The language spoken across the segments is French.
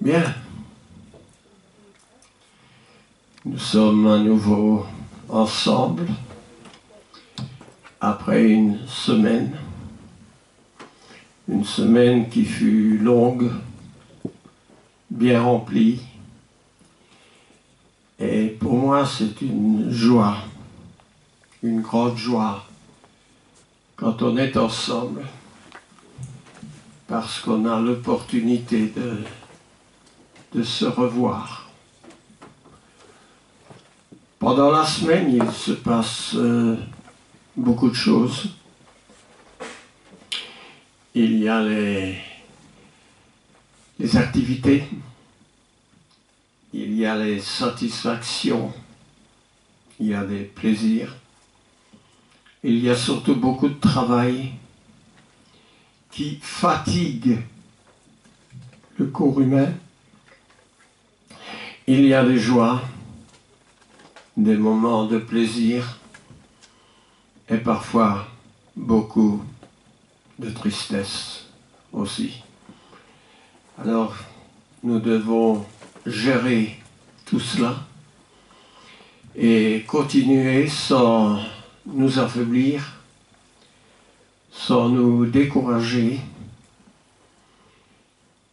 Bien, nous sommes à nouveau ensemble après une semaine qui fut longue, bien remplie, et pour moi c'est une joie, une grande joie quand on est ensemble, parce qu'on a l'opportunité de se revoir. Pendant la semaine, il se passe beaucoup de choses. Il y a les activités, il y a les satisfactions, il y a les plaisirs, il y a surtout beaucoup de travail qui fatigue le corps humain. Il y a des joies, des moments de plaisir et parfois beaucoup de tristesse aussi. Alors, nous devons gérer tout cela et continuer sans nous affaiblir, sans nous décourager,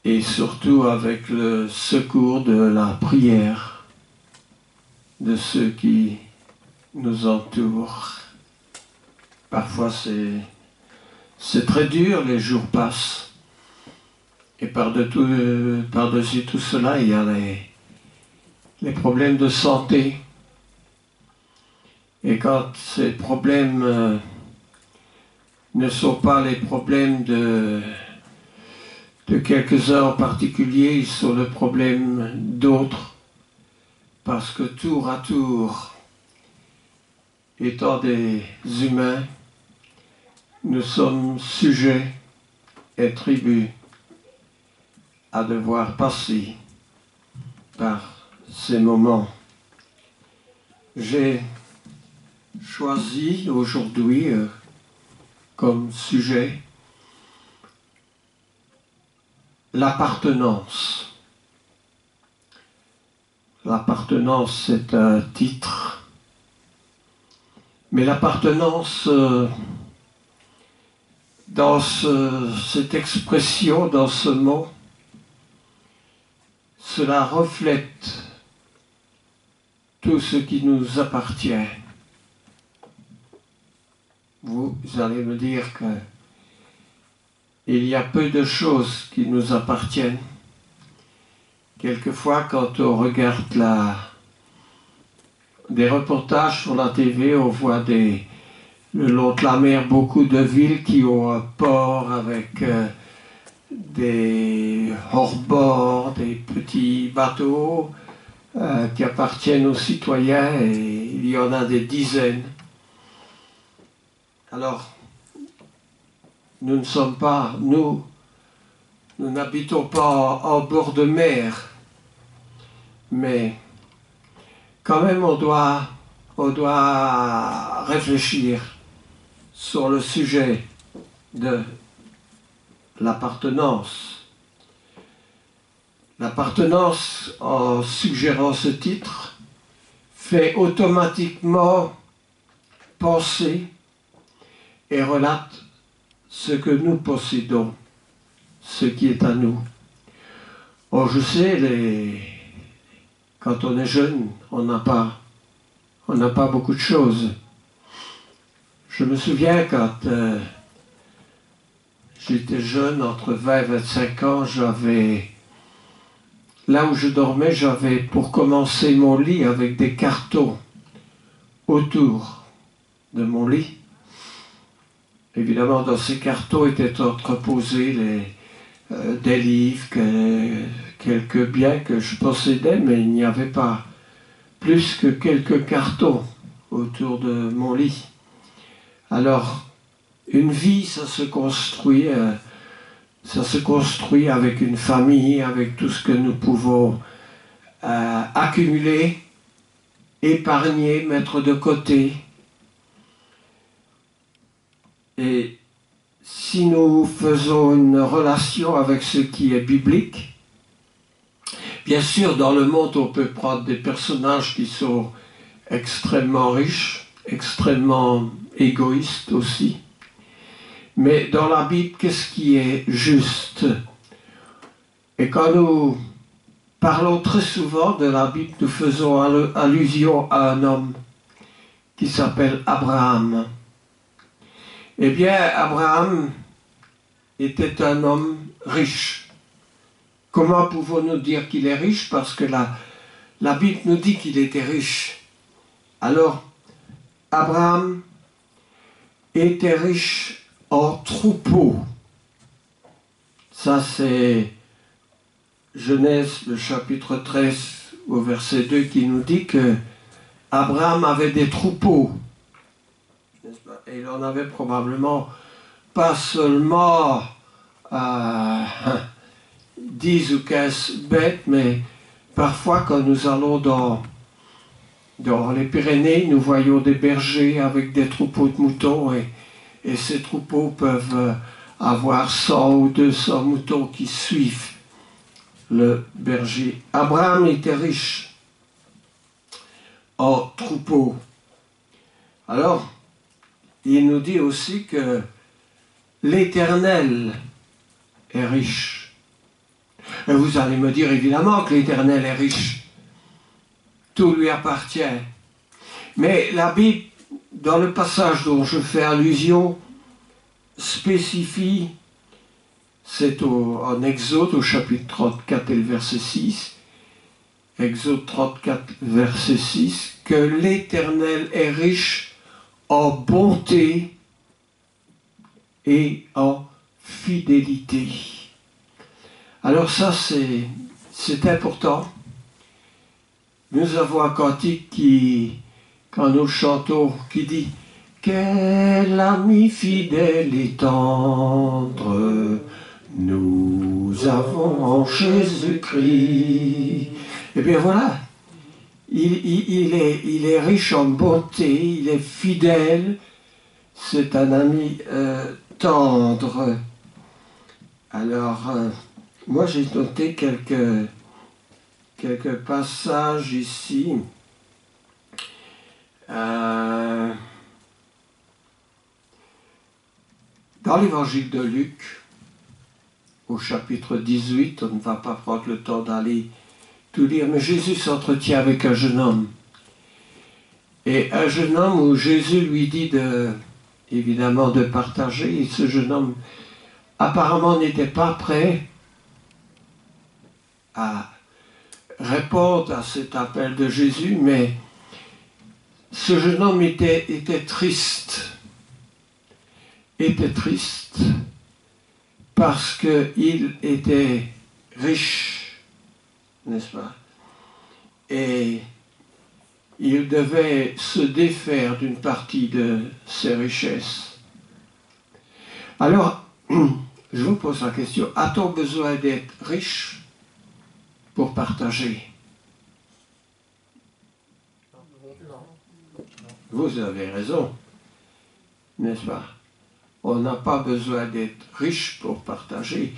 et surtout avec le secours de la prière de ceux qui nous entourent. Parfois c'est très dur, les jours passent, et par-dessus tout cela, il y a les problèmes de santé. Et quand ces problèmes ne sont pas les problèmes de quelques-uns en particulier, ils sont le problème d'autres, parce que tour à tour, étant des humains, nous sommes sujets et tribus à devoir passer par ces moments. J'ai choisi aujourd'hui comme sujet l'appartenance. L'appartenance, c'est un titre, mais l'appartenance, dans cette expression, dans ce mot, cela reflète tout ce qui nous appartient. Vous allez me dire que il y a peu de choses qui nous appartiennent. Quelquefois, quand on regarde des reportages sur la TV, on voit le long de la mer beaucoup de villes qui ont un port avec des hors-bords, des petits bateaux qui appartiennent aux citoyens, et il y en a des dizaines. Alors, nous n'habitons pas en bord de mer, mais quand même on doit réfléchir sur le sujet de l'appartenance. L'appartenance, en suggérant ce titre, fait automatiquement penser et relate ce que nous possédons, ce qui est à nous. Or, je sais, quand on est jeune, on n'a pas beaucoup de choses. Je me souviens quand j'étais jeune, entre 20 et 25 ans, là où je dormais, j'avais pour commencer mon lit avec des cartons autour de mon lit. Évidemment, dans ces cartons étaient entreposés des livres, quelques biens que je possédais, mais il n'y avait pas plus que quelques cartons autour de mon lit. Alors, une vie, ça se construit avec une famille, avec tout ce que nous pouvons accumuler, épargner, mettre de côté. Et si nous faisons une relation avec ce qui est biblique, Bien sûr, dans le monde, on peut prendre des personnages qui sont extrêmement riches, extrêmement égoïstes aussi. Mais dans la Bible, qu'est-ce qui est juste? Et quand nous parlons très souvent de la Bible, nous faisons allusion à un homme qui s'appelle Abraham. Eh bien, Abraham était un homme riche. Comment pouvons-nous dire qu'il est riche? Parce que la Bible nous dit qu'il était riche. Alors, Abraham était riche en troupeaux. Ça, c'est Genèse, le chapitre 13, au verset 2, qui nous dit que Abraham avait des troupeaux. Et il en avait probablement pas seulement 10 ou 15 bêtes, mais parfois quand nous allons dans les Pyrénées, nous voyons des bergers avec des troupeaux de moutons et ces troupeaux peuvent avoir 100 ou 200 moutons qui suivent le berger. Abraham était riche en troupeaux. Alors, il nous dit aussi que l'Éternel est riche. Et vous allez me dire évidemment que l'Éternel est riche. Tout lui appartient. Mais la Bible, dans le passage dont je fais allusion, spécifie, c'est en Exode au chapitre 34 et le verset 6, Exode 34, verset 6, que l'Éternel est riche en bonté et en fidélité. Alors ça, c'est important. Nous avons un cantique qui, quand nous chantons, qui dit « Quel ami fidèle et tendre nous avons en Jésus-Christ. » Eh bien voilà, il est riche en bonté, il est fidèle, c'est un ami tendre. Alors, moi j'ai noté quelques passages ici. Dans l'évangile de Luc, au chapitre 18, on ne va pas prendre le temps d'aller tout lire, mais Jésus s'entretient avec un jeune homme. Et un jeune homme où Jésus lui dit évidemment de partager, et ce jeune homme apparemment n'était pas prêt à répondre à cet appel de Jésus, mais ce jeune homme était triste. Était triste parce qu'il était riche, n'est-ce pas? Et il devait se défaire d'une partie de ses richesses. Alors, je vous pose la question, a-t-on besoin d'être riche pour partager? Vous avez raison, n'est-ce pas? On n'a pas besoin d'être riche pour partager.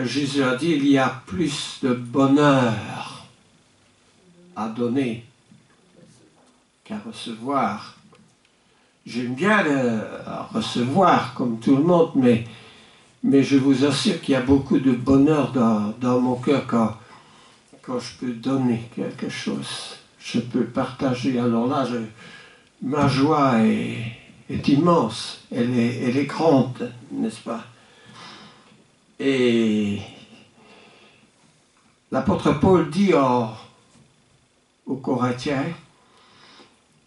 Jésus a dit, il y a plus de bonheur à donner qu'à recevoir. J'aime bien recevoir comme tout le monde, mais je vous assure qu'il y a beaucoup de bonheur dans mon cœur quand je peux donner quelque chose. Je peux partager. Alors là, ma joie est immense, elle est grande, n'est-ce pas? Et l'apôtre Paul dit aux Corinthiens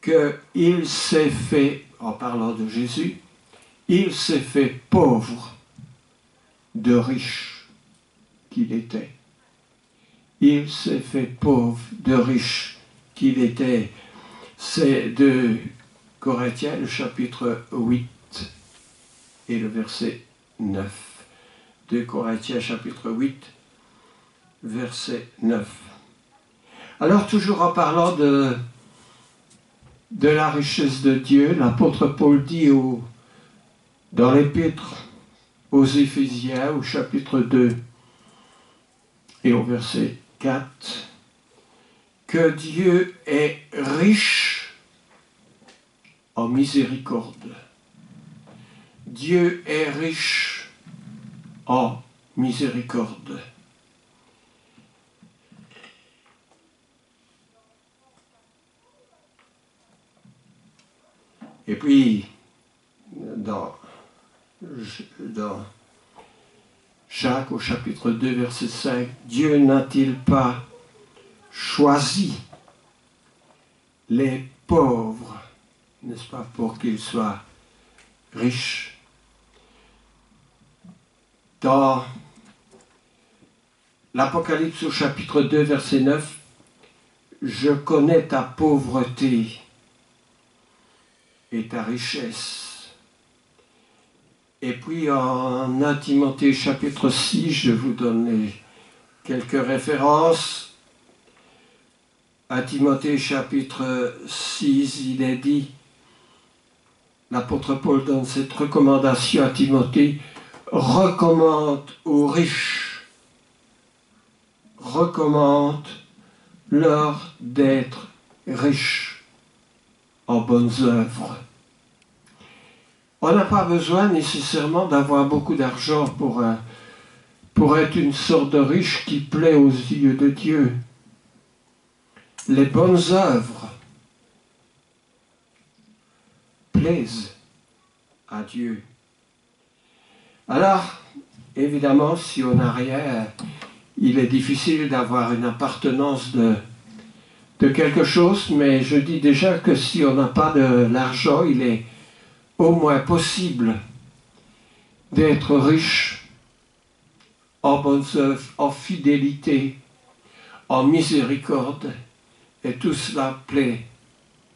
qu'il s'est fait, en parlant de Jésus, il s'est fait pauvre de riche qu'il était. Il s'est fait pauvre de riche qu'il était. C'est de Corinthiens, le chapitre 8 et le verset 9. 2 Corinthiens, chapitre 8, verset 9. Alors, toujours en parlant de la richesse de Dieu, l'apôtre Paul dit dans l'épître aux Éphésiens, au chapitre 2 et au verset 4, que Dieu est riche en miséricorde. Dieu est riche en miséricorde. Et puis, dans Jacques au chapitre 2, verset 5, Dieu n'a-t-il pas choisi les pauvres, n'est-ce pas, pour qu'ils soient riches? Dans l'Apocalypse au chapitre 2, verset 9, je connais ta pauvreté et ta richesse. Et puis en 1 Timothée chapitre 6, je vous donne quelques références. À Timothée chapitre 6, il est dit, l'apôtre Paul donne cette recommandation à Timothée, recommande aux riches, recommande-leur d'être riches en bonnes œuvres. On n'a pas besoin nécessairement d'avoir beaucoup d'argent pour être une sorte de riche qui plaît aux yeux de Dieu. Les bonnes œuvres plaisent à Dieu. Alors, évidemment, si on n'a rien, il est difficile d'avoir une appartenance de quelque chose, mais je dis déjà que si on n'a pas de l'argent, il est au moins possible d'être riche en bonnes œuvres, en fidélité, en miséricorde, et tout cela plaît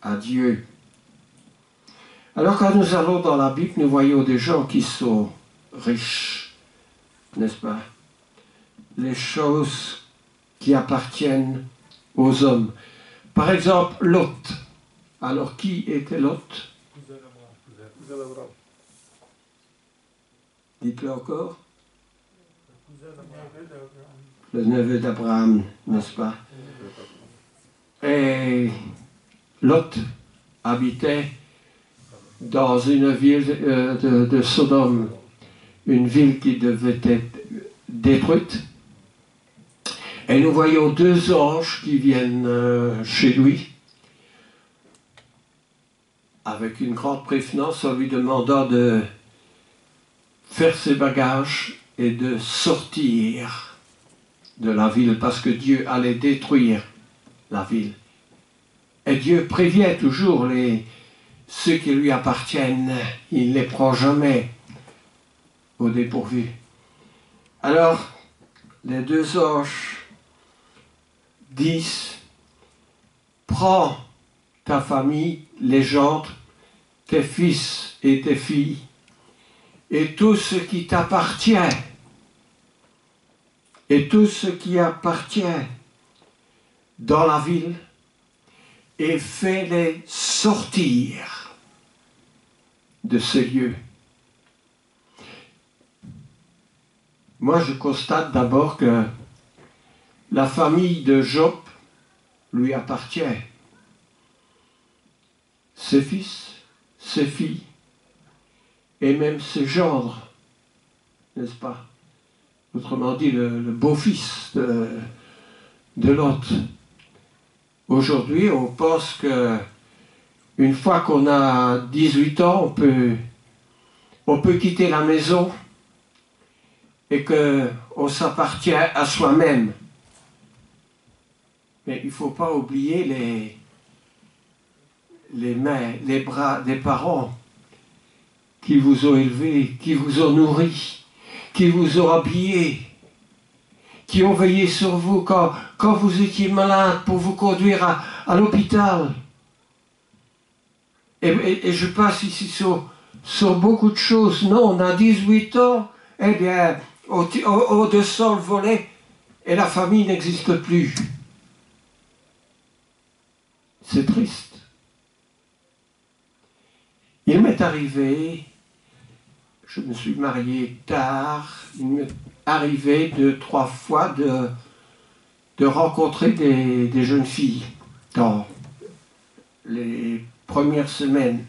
à Dieu. Alors quand nous allons dans la Bible, nous voyons des gens qui sont riches, n'est-ce pas? Les choses qui appartiennent aux hommes. Par exemple, Lot. Alors qui était Lot? Dites-le encore. Le neveu d'Abraham, n'est-ce pas? Et Lot habitait dans une ville de Sodome, une ville qui devait être détruite. Et nous voyons deux anges qui viennent chez lui, avec une grande prévenance en lui demandant de faire ses bagages et de sortir de la ville, parce que Dieu allait détruire la ville. Et Dieu prévient toujours ceux qui lui appartiennent, il ne les prend jamais au dépourvu. Alors, les deux anges disent, prends ta famille, les gendres, tes fils et tes filles, et tout ce qui t'appartient, et tout ce qui appartient dans la ville, et fais-les sortir de ce lieu. Moi, je constate d'abord que la famille de Job lui appartient. Ses fils, ses filles, et même ses gendres, n'est-ce pas? Autrement dit, le beau-fils de Lot. Aujourd'hui, on pense que une fois qu'on a 18 ans, on peut quitter la maison et qu'on s'appartient à soi-même. Mais il ne faut pas oublier les mains, les bras des parents qui vous ont élevé, qui vous ont nourri, qui vous ont habillé, qui ont veillé sur vous quand vous étiez malade pour vous conduire à l'hôpital. Et je passe ici sur beaucoup de choses. Non, on a 18 ans, eh bien, on descend le volet et la famille n'existe plus. C'est triste. Il m'est arrivé, je me suis marié tard, il m'est arrivé 2-3 fois de rencontrer des jeunes filles dans les premières semaines.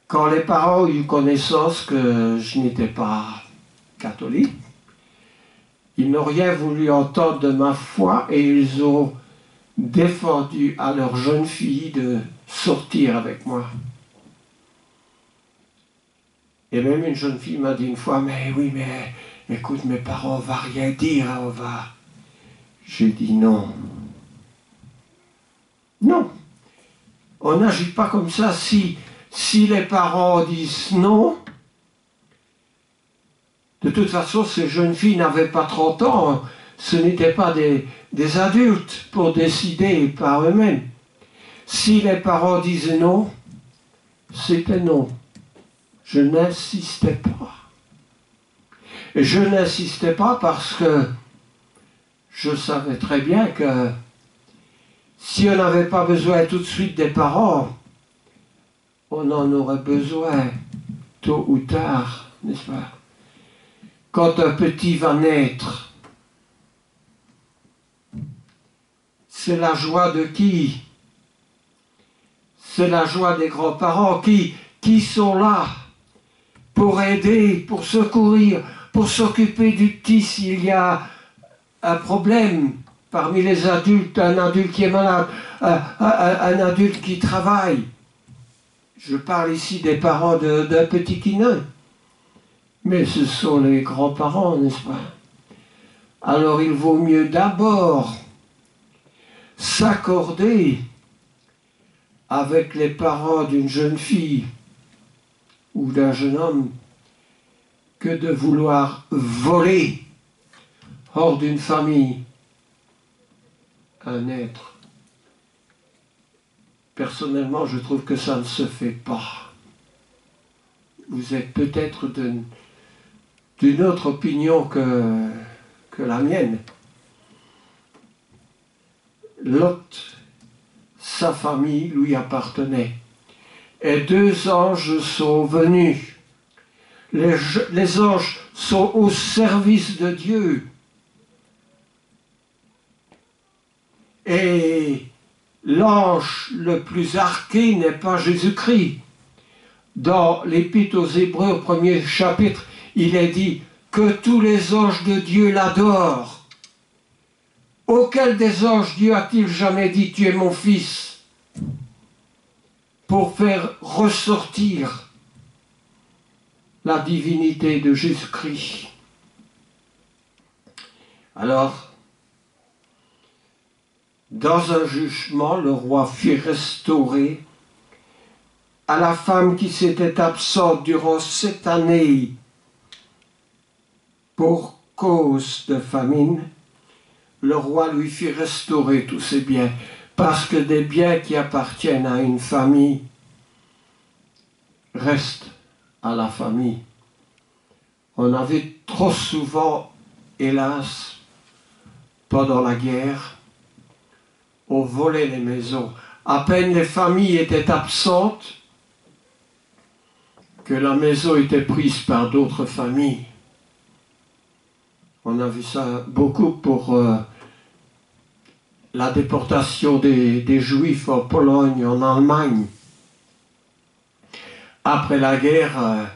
Quand les parents ont eu connaissance que je n'étais pas catholique, ils n'ont rien voulu entendre de ma foi et ils ont défendu à leur jeune fille de sortir avec moi. Et même une jeune fille m'a dit une fois, mais oui, mais écoute, mes parents, on va rien dire, on va... J'ai dit non. Non. On n'agit pas comme ça. Si les parents disent non, de toute façon, ces jeunes filles n'avaient pas 30 ans. Ce n'étaient pas des adultes pour décider par eux-mêmes. Si les parents disaient non, c'était non. Je n'insistais pas. Et je n'insistais pas parce que je savais très bien que si on n'avait pas besoin tout de suite des parents, on en aurait besoin tôt ou tard, n'est-ce pas? Quand un petit va naître, c'est la joie de qui? C'est la joie des grands-parents qui sont là pour aider, pour secourir, pour s'occuper du petit s'il y a un problème parmi les adultes, un adulte qui est malade, un adulte qui travaille. Je parle ici des parents d'un petit qui naît. Mais ce sont les grands-parents, n'est-ce pas? Alors il vaut mieux d'abord s'accorder avec les parents d'une jeune fille ou d'un jeune homme que de vouloir voler hors d'une famille un être. Personnellement, je trouve que ça ne se fait pas. Vous êtes peut-être d'une autre opinion que la mienne. Lot, sa famille lui appartenait. Et 2 anges sont venus. Les anges sont au service de Dieu. Et l'ange le plus arché n'est pas Jésus-Christ. Dans l'Épître aux Hébreux, au 1er chapitre, il est dit que tous les anges de Dieu l'adorent. Auquel des anges Dieu a-t-il jamais dit « Tu es mon fils » pour faire ressortir la divinité de Jésus-Christ. Alors, dans un jugement, le roi fit restaurer à la femme qui s'était absente durant 7 années pour cause de famine, le roi lui fit restaurer tous ses biens, parce que des biens qui appartiennent à une famille restent à la famille. On avait trop souvent, hélas, pendant la guerre, on volait les maisons. À peine les familles étaient absentes, que la maison était prise par d'autres familles. On a vu ça beaucoup pour la déportation des Juifs en Pologne, en Allemagne. Après la guerre,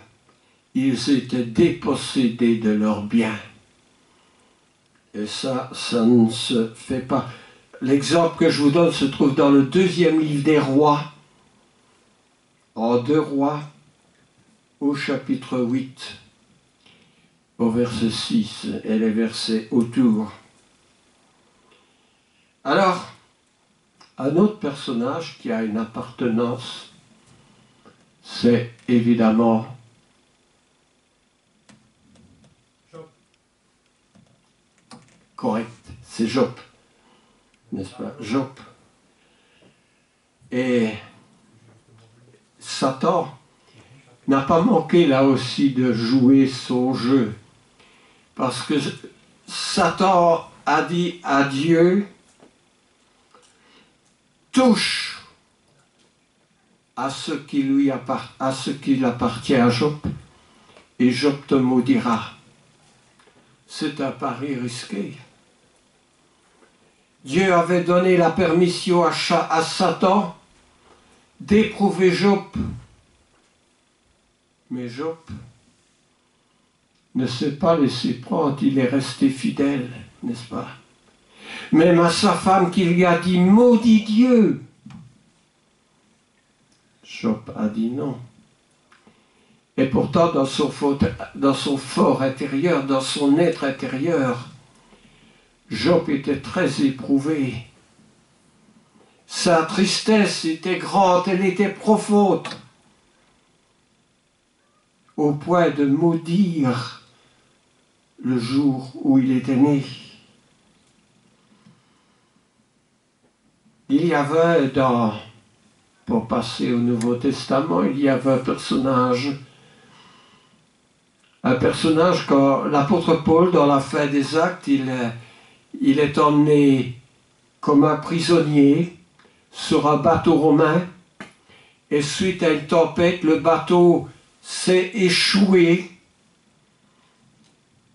ils étaient dépossédés de leurs biens. Et ça ne se fait pas. L'exemple que je vous donne se trouve dans le 2e livre des Rois, en 2 Rois, au chapitre 8, au verset 6, et les versets autour. Alors, un autre personnage qui a une appartenance, c'est évidemment Job. Correct, c'est Job, n'est-ce pas? Job. Et Satan n'a pas manqué là aussi de jouer son jeu, parce que Satan a dit à Dieu, touche à ce qui appartient à Job, et Job te maudira. C'est un pari risqué. Dieu avait donné la permission à Satan d'éprouver Job. Mais Job ne s'est pas laissé prendre, il est resté fidèle, n'est-ce pas? Même à sa femme qui lui a dit « Maudit Dieu !» Job a dit non. Et pourtant, dans son fort intérieur, dans son être intérieur, Job était très éprouvé. Sa tristesse était grande, elle était profonde, au point de maudire le jour où il était né. Il y avait pour passer au Nouveau Testament, il y avait un personnage quand l'apôtre Paul, dans la fin des Actes, il est emmené comme un prisonnier sur un bateau romain, et suite à une tempête, le bateau s'est échoué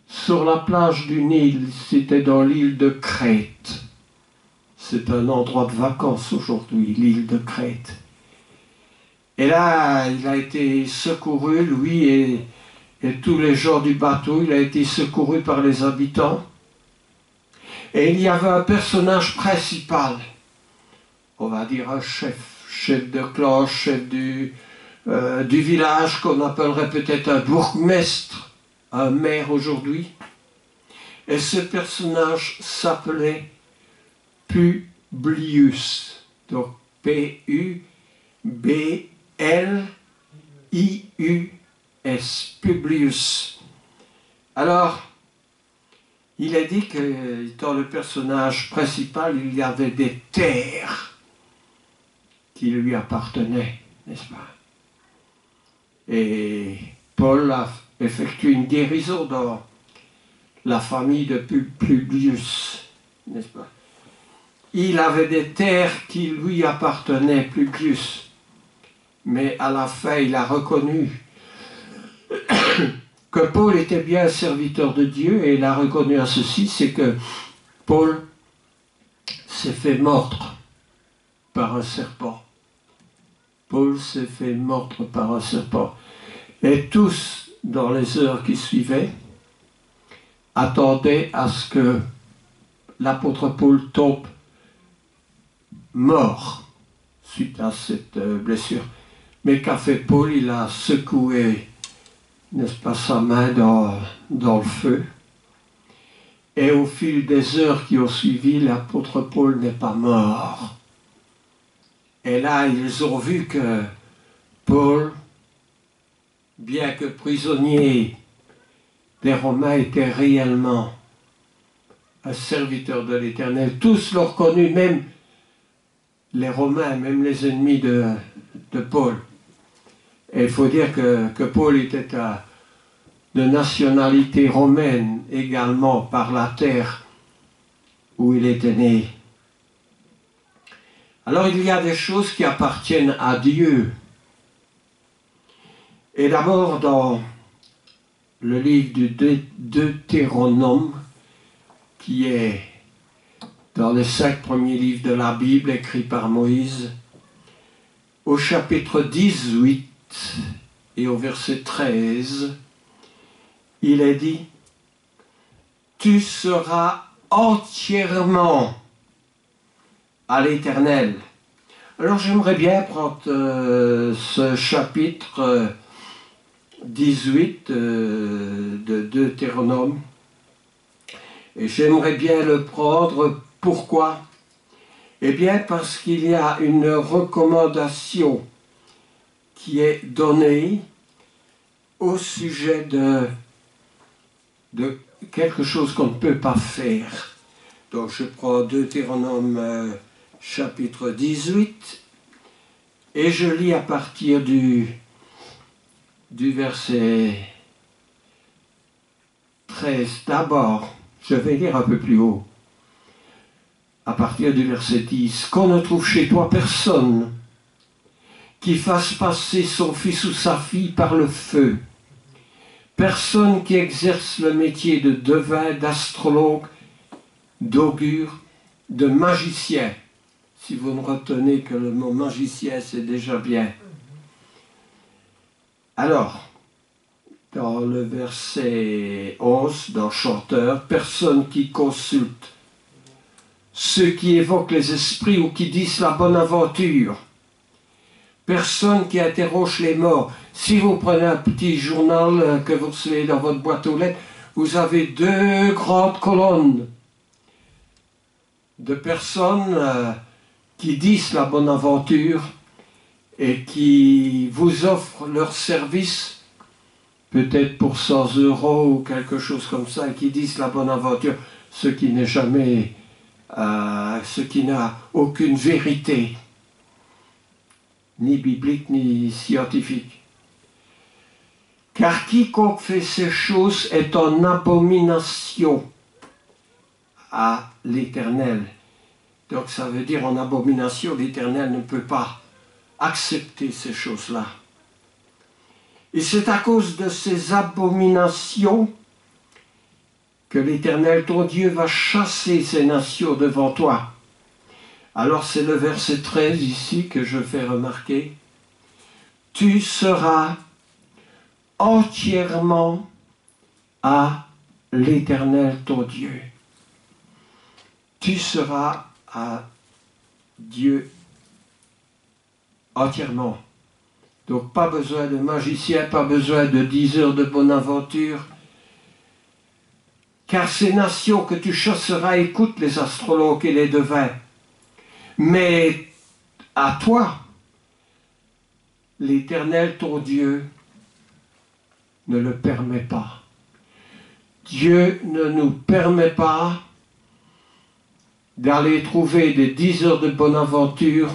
sur la plage du Nil. C'était dans l'île de Crète. C'est un endroit de vacances aujourd'hui, l'île de Crète. Et là, il a été secouru, lui et tous les gens du bateau, il a été secouru par les habitants. Et il y avait un personnage principal, on va dire un chef de clan, chef du village, qu'on appellerait peut-être un bourgmestre, un maire aujourd'hui. Et ce personnage s'appelait Publius, donc P-U-B-L-I-U-S, Publius. Alors, il est dit que dans le personnage principal, il y avait des terres qui lui appartenaient, n'est-ce pas? Et Paul a effectué une guérison dans la famille de Publius, n'est-ce pas? Il avait des terres qui lui appartenaient, Publius. Mais à la fin, il a reconnu que Paul était bien un serviteur de Dieu, et il a reconnu à ceci, c'est que Paul s'est fait mordre par un serpent. Paul s'est fait mordre par un serpent. Et tous, dans les heures qui suivaient, attendaient à ce que l'apôtre Paul tombe mort suite à cette blessure. Mais qu'a fait Paul? Il a secoué, n'est-ce pas, sa main dans le feu. Et au fil des heures qui ont suivi, l'apôtre Paul n'est pas mort. Et là, ils ont vu que Paul, bien que prisonnier des Romains, était réellement un serviteur de l'Éternel. Tous l'ont reconnu, même les Romains, même les ennemis de Paul. Et il faut dire que Paul était de nationalité romaine également par la terre où il était né. Alors il y a des choses qui appartiennent à Dieu. Et d'abord dans le livre du Deutéronome, qui est dans les 5 premiers livres de la Bible écrits par Moïse, au chapitre 18 et au verset 13, il est dit « Tu seras entièrement à l'Éternel ». Alors j'aimerais bien prendre ce chapitre 18 de Deutéronome, et j'aimerais bien le prendre. Pourquoi? Eh bien parce qu'il y a une recommandation qui est donnée au sujet de quelque chose qu'on ne peut pas faire. Donc je prends Deutéronome chapitre 18 et je lis à partir du verset 13. D'abord, je vais lire un peu plus haut. À partir du verset 10, « Qu'on ne trouve chez toi personne qui fasse passer son fils ou sa fille par le feu, personne qui exerce le métier de devin, d'astrologue, d'augure, de magicien. Si vous ne retenez que le mot magicien, c'est déjà bien. Alors, dans le verset 11, dans Chanteur, personne qui consulte ceux qui évoquent les esprits ou qui disent la bonne aventure. Personne qui interroge les morts. Si vous prenez un petit journal que vous recevez dans votre boîte aux lettres, vous avez 2 grandes colonnes de personnes qui disent la bonne aventure et qui vous offrent leur service, peut-être pour 100 € ou quelque chose comme ça, et qui disent la bonne aventure, ce qui n'est jamais, ce qui n'a aucune vérité, ni biblique ni scientifique. Car quiconque fait ces choses est en abomination à l'Éternel. Donc ça veut dire en abomination, l'Éternel ne peut pas accepter ces choses-là. Et c'est à cause de ces abominations que l'Éternel, ton Dieu, va chasser ces nations devant toi. Alors c'est le verset 13 ici que je fais remarquer. Tu seras entièrement à l'Éternel, ton Dieu. Tu seras à Dieu entièrement. Donc pas besoin de magicien, pas besoin de 10 heures de bonne aventure. Car ces nations que tu chasseras écoutent les astrologues et les devins. Mais à toi, l'Éternel, ton Dieu, ne le permet pas. Dieu ne nous permet pas d'aller trouver des 10 heures de bonne aventure.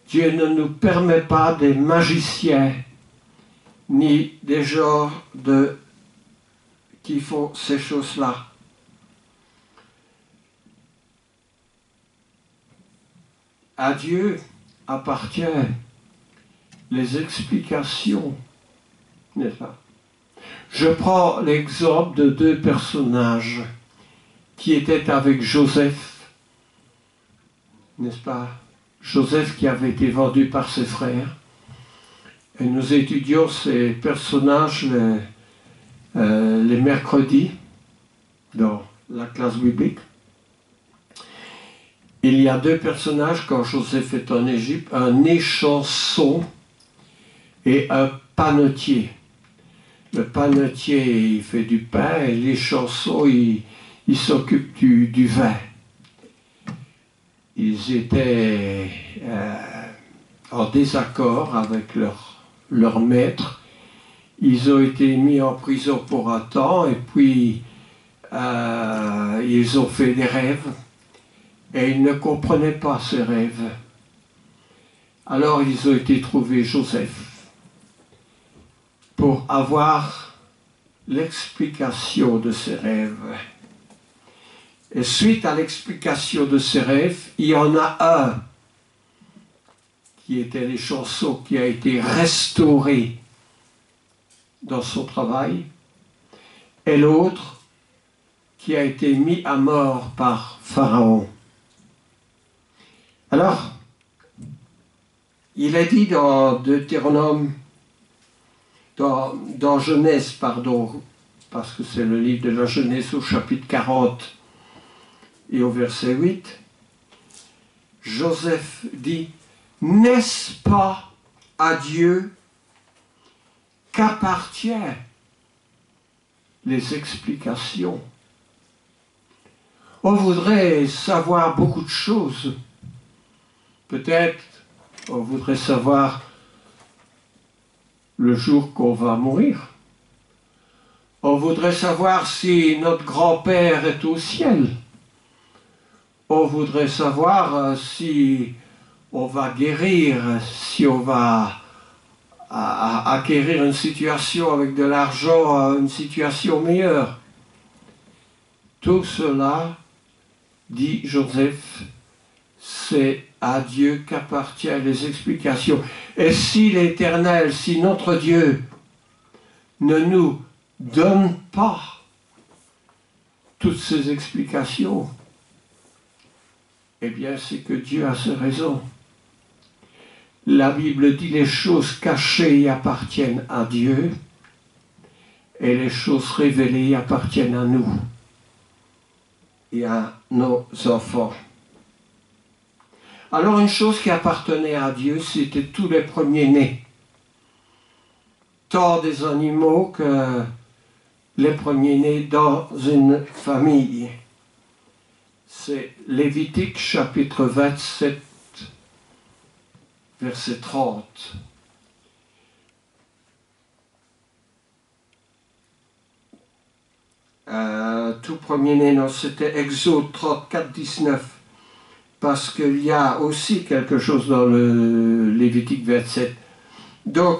Dieu ne nous permet pas des magiciens, ni des gens qui font ces choses-là. À Dieu appartient les explications, n'est-ce pas? Je prends l'exemple de 2 personnages qui étaient avec Joseph, n'est-ce pas? Joseph qui avait été vendu par ses frères. Et nous étudions ces personnages les mercredis dans la classe biblique. Il y a 2 personnages quand Joseph est en Égypte, un échanson et un panetier. Le panetier, il fait du pain et l'échanson, il s'occupe du vin. Ils étaient en désaccord avec leur maître. Ils ont été mis en prison pour un temps et puis ils ont fait des rêves et ils ne comprenaient pas ces rêves. Alors ils ont été trouver Joseph pour avoir l'explication de ces rêves. Et suite à l'explication de ces rêves, il y en a un qui était les chansons qui a été restauré dans son travail, et l'autre qui a été mis à mort par Pharaon. Alors, il est dit dans Deutéronome, dans Genèse, pardon, parce que c'est le livre de la Genèse au chapitre 40 et au verset 8, Joseph dit, « N'est-ce pas à Dieu qu'appartiennent les explications ?» On voudrait savoir beaucoup de choses. Peut-être on voudrait savoir le jour qu'on va mourir. On voudrait savoir si notre grand-père est au ciel. On voudrait savoir si on va guérir, si on va acquérir une situation avec de l'argent, une situation meilleure. Tout cela, dit Joseph, c'est à Dieu qu'appartiennent les explications. Et si l'Éternel, si notre Dieu ne nous donne pas toutes ces explications, Eh bien, c'est que Dieu a ses raisons. La Bible dit les choses cachées appartiennent à Dieu et les choses révélées appartiennent à nous et à nos enfants. Alors une chose qui appartenait à Dieu, c'était tous les premiers-nés, tant des animaux que les premiers-nés dans une famille. C'est Lévitique chapitre 27, verset 30. Tout premier-né, non, c'était Exode 34, 19. Parce qu'il y a aussi quelque chose dans le Lévitique 27. Donc,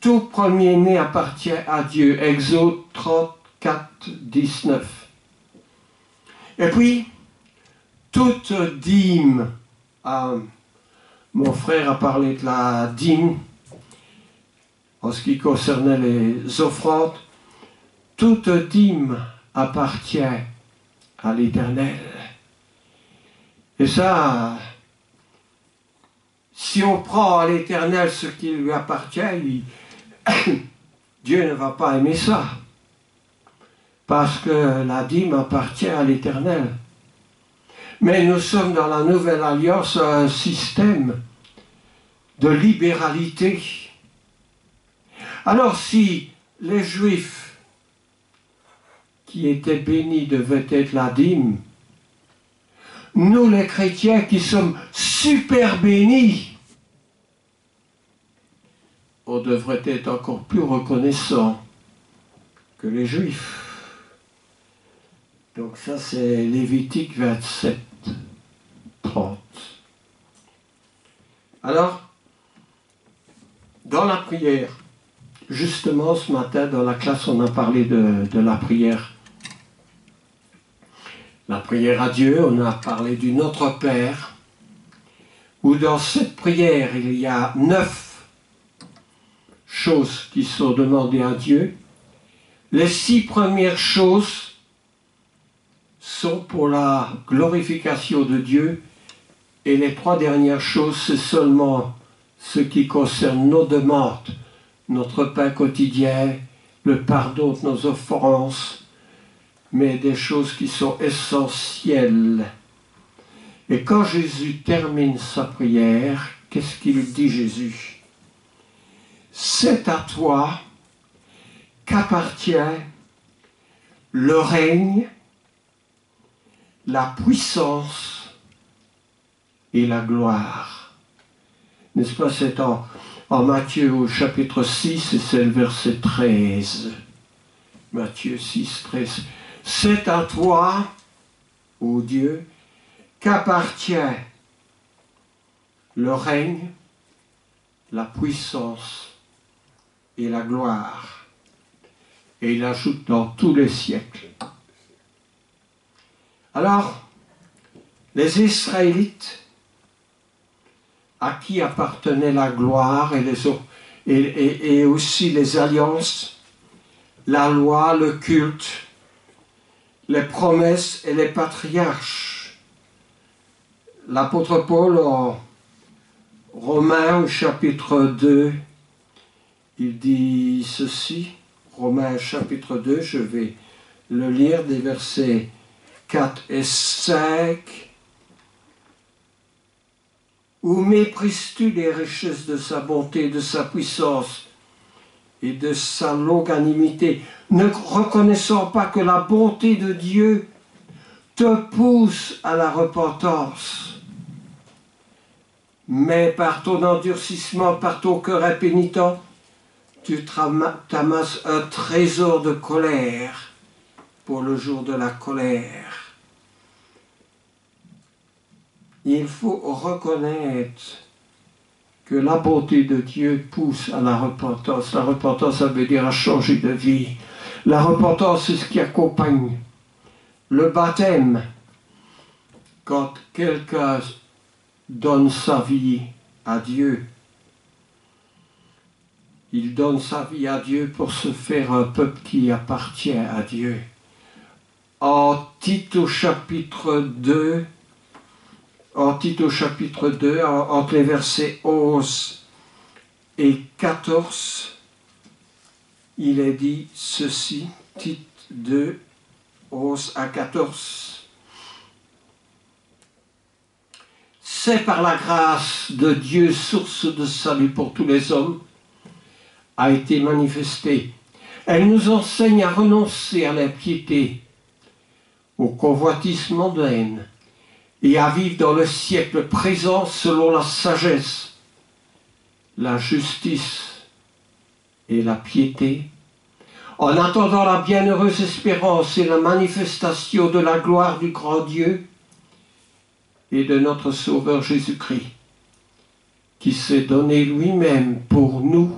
tout premier-né appartient à Dieu. Exode 34, 19. Et puis, toute dîme, mon frère a parlé de la dîme, en ce qui concernait les offrandes, toute dîme appartient à l'Éternel. Et ça, si on prend à l'Éternel ce qui lui appartient, Dieu ne va pas aimer ça. Parce que la dîme appartient à l'Éternel. Mais nous sommes dans la Nouvelle Alliance un système de libéralité. Alors si les Juifs qui étaient bénis devaient être la dîme, nous les chrétiens qui sommes super bénis, on devrait être encore plus reconnaissants que les Juifs. Donc ça c'est Lévitique 27, 30. Alors, dans la prière, justement ce matin dans la classe on a parlé de la prière. La prière à Dieu, on a parlé du Notre Père, où dans cette prière il y a 9 choses qui sont demandées à Dieu. Les 6 premières choses sont pour la glorification de Dieu et les 3 dernières choses, c'est seulement ce qui concerne nos demandes, notre pain quotidien, le pardon de nos offenses, mais des choses qui sont essentielles. Et quand Jésus termine sa prière, qu'est-ce qu'il dit Jésus? C'est à toi qu'appartient le règne, la puissance et la gloire. N'est-ce pas, c'est en Matthieu au chapitre 6 et c'est le verset 13. Matthieu 6, 13. C'est à toi, ô Dieu, qu'appartient le règne, la puissance et la gloire. Et il ajoute dans tous les siècles. Alors, les Israélites, à qui appartenait la gloire et aussi les alliances, la loi, le culte, les promesses et les patriarches. L'apôtre Paul en Romains au chapitre 2, il dit ceci, Romains chapitre 2, je vais le lire des versets 4 et 5. Où méprises-tu les richesses de sa bonté, de sa puissance et de sa longanimité, ne reconnaissant pas que la bonté de Dieu te pousse à la repentance, mais par ton endurcissement, par ton cœur impénitent, tu t'amasses un trésor de colère pour le jour de la colère. Il faut reconnaître que la bonté de Dieu pousse à la repentance. La repentance, ça veut dire à changer de vie. La repentance, c'est ce qui accompagne le baptême. Quand quelqu'un donne sa vie à Dieu, il donne sa vie à Dieu pour se faire un peuple qui appartient à Dieu. En Tite au chapitre 2, en Tite au chapitre 2, entre les versets 11 et 14, il est dit ceci, Tite 2, 11 à 14. C'est par la grâce de Dieu, source de salut pour tous les hommes, a été manifestée. Elle nous enseigne à renoncer à l'impiété, au convoitissement de haine, et à vivre dans le siècle présent selon la sagesse, la justice et la piété, en attendant la bienheureuse espérance et la manifestation de la gloire du grand Dieu et de notre Sauveur Jésus-Christ, qui s'est donné lui-même pour nous,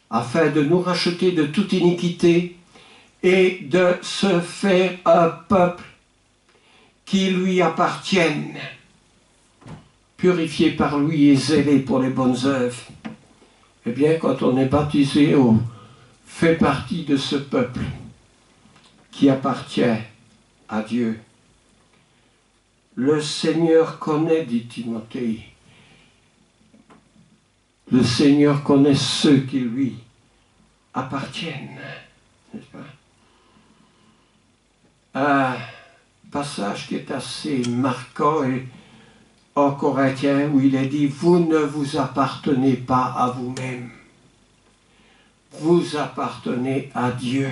afin de nous racheter de toute iniquité et de se faire un peuple qui lui appartienne, purifié par lui et zélé pour les bonnes œuvres. Eh bien, quand on est baptisé, on fait partie de ce peuple qui appartient à Dieu. Le Seigneur connaît, dit Timothée, le Seigneur connaît ceux qui lui appartiennent, n'est-ce pas? Un passage qui est assez marquant et en Corinthiens où il est dit « Vous ne vous appartenez pas à vous-même, vous appartenez à Dieu. »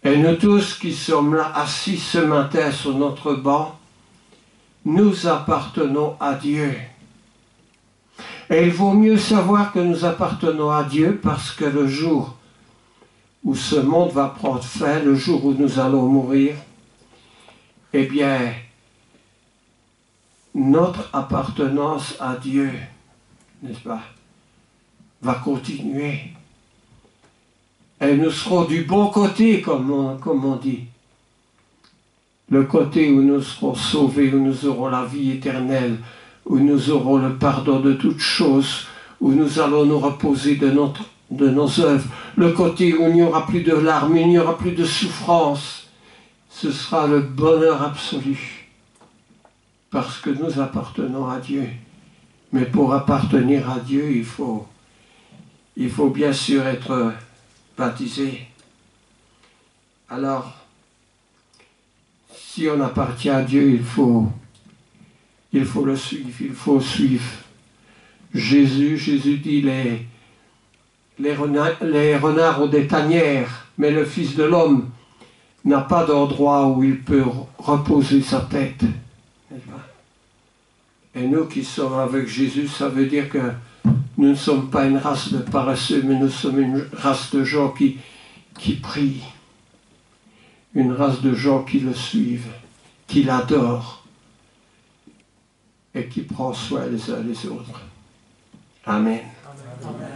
Et nous tous qui sommes là assis ce matin sur notre banc, nous appartenons à Dieu. Et il vaut mieux savoir que nous appartenons à Dieu parce que le jour où ce monde va prendre fin, le jour où nous allons mourir, eh bien, notre appartenance à Dieu, n'est-ce pas, va continuer. Et nous serons du bon côté, comme on dit. Le côté où nous serons sauvés, où nous aurons la vie éternelle, où nous aurons le pardon de toutes choses, où nous allons nous reposer de nos œuvres. Le côté où il n'y aura plus de larmes, il n'y aura plus de souffrance. Ce sera le bonheur absolu. Parce que nous appartenons à Dieu. Mais pour appartenir à Dieu, il faut bien sûr être baptisé. Alors, si on appartient à Dieu, il faut le suivre, il faut suivre Jésus. Jésus dit les renards ont des tanières, mais le Fils de l'homme n'a pas d'endroit où il peut reposer sa tête. Et nous qui sommes avec Jésus, ça veut dire que nous ne sommes pas une race de paresseux, mais nous sommes une race de gens qui prient. Une race de gens qui le suivent, qui l'adorent et qui prend soin les uns des autres. Amen. Amen.